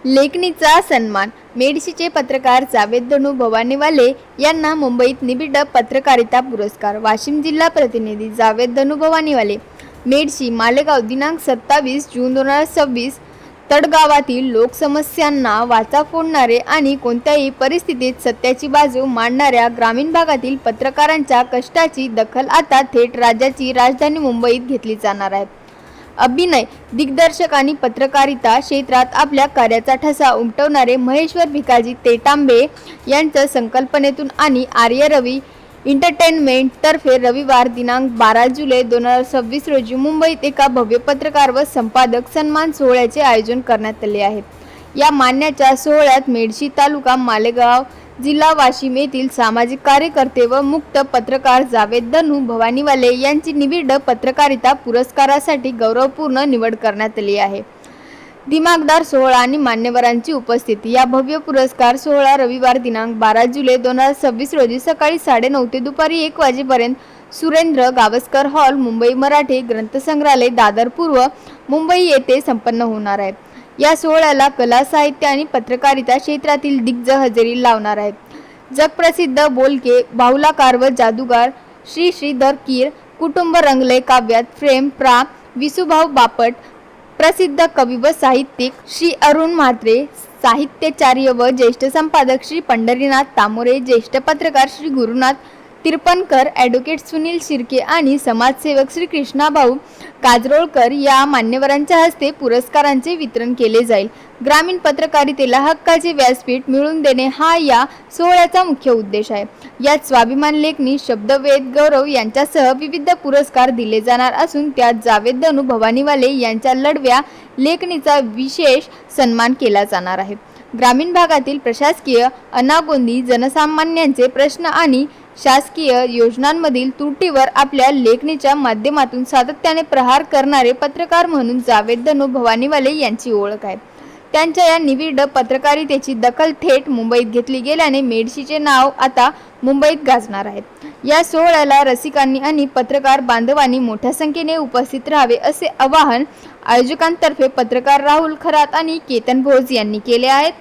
लेखणीचा सन्मान. मेडशीचे पत्रकार जावेद धनू भवानीवाले यांना मुंबईत निबिड पत्रकारिता पुरस्कार. वाशिम जिल्हा प्रतिनिधी जावेद धनू भवानीवाले, मेडशी, मालेगाव. दिनांक 27 जून 2026. तडगावातील लोकसमस्यांना वाचा फोडणारे आणि कोणत्याही परिस्थितीत सत्याची बाजू मांडणाऱ्या ग्रामीण भागातील पत्रकारांच्या कष्टाची दखल आता थेट राज्याची राजधानी मुंबईत घेतली जाणार आहे. अभिनय, दिग्दर्शक आणि पत्रकारिता क्षेत्रात आपल्या कार्याचा ठसा उमटवणारे महेश्वर भिकाजी तेटांबे यांच्या संकल्पनेतून आणि आर्य रवी एंटरटेनमेंट तर्फे रविवार दिनांक 12 जुलै 2026 रोजी मुंबईत एका भव्य पत्रकार व संपादक सन्मान सोहळ्याचे आयोजन करण्यात आले आहे. या मान्याच्या सोहळ्यात मेडशी तालुका, मालेगाव जिल्हा वाशिम येथील सामाजिक कार्यकर्ते व मुक्त पत्रकार जावेद धनू भवानीवाले यांची निबिड पत्रकारिता पुरस्कारासाठी गौरवपूर्ण निवड करण्यात आली आहे. दिमागदार सोहळा आणि मान्यवरांची उपस्थिती. या भव्य पुरस्कार सोहळा रविवार दिनांक 12 जुलै 2026 रोजी सकाळी 9:30 ते दुपारी 1 वाजेपर्यंत सुरेंद्र गावस्कर हॉल, मुंबई मराठी ग्रंथसंग्रहालय, दादर पूर्व, मुंबई येथे संपन्न होणार आहे. या सोहळ्याला कला, साहित्य आणि पत्रकारिता क्षेत्रातील दिग्गज हजेरी लावणार आहेत. जगप्रसिद्ध बोलके, बाहुलाकार व जादूगार श्री श्रीधर कीर, कुटुंब रंगले काव्यात, फ्रेम प्रा. विसूभाऊ बापट, प्रसिद्ध कवी व साहित्यिक श्री अरुण म्हात्रे, साहित्याचार्य व ज्येष्ठ संपादक श्री पंढरीनाथ तामोरे, ज्येष्ठ पत्रकार श्री गुरुनाथ तिरपणकर, ॲडव्होकेट सुनील शिर्के आणि समाजसेवक श्री कृष्णाभाऊ काजरोळकर या मान्यवरांच्या हस्ते पुरस्कारांचे वितरण केले जाईल. ग्रामीण पत्रकारितेला हक्काचे व्यासपीठ मिळवून देणे हा या सोहळ्याचा मुख्य उद्देश आहे. यात स्वाभिमान लेखणी, शब्दवेध गौरव यांच्यासह विविध पुरस्कार दिले जाणार असून त्यात जावेद धनू भवानीवाले यांच्या लढव्या लेखणीचा विशेष सन्मान केला जाणार आहे. ग्रामीण भागातील प्रशासकीय अनागोंदी, जनसामान्यांचे प्रश्न आणि शासकीय योजनांमधील त्रुटीवर आपल्या लेखणीच्या माध्यमातून सातत्याने प्रहार करणारे पत्रकार म्हणून जावेद धनू भवानीवाले यांची ओळख आहे. त्यांच्या या निविड पत्रकारितेची दखल थेट मुंबईत घेतली गेल्याने मेडशीचे नाव आता मुंबईत गाजणार आहे. या सोहळ्याला रसिकांनी आणि पत्रकार बांधवांनी मोठ्या संख्येने उपस्थित राहावे असे आवाहन आयोजकांतर्फे पत्रकार राहुल खरात आणि केतन भोज यांनी केले आहे.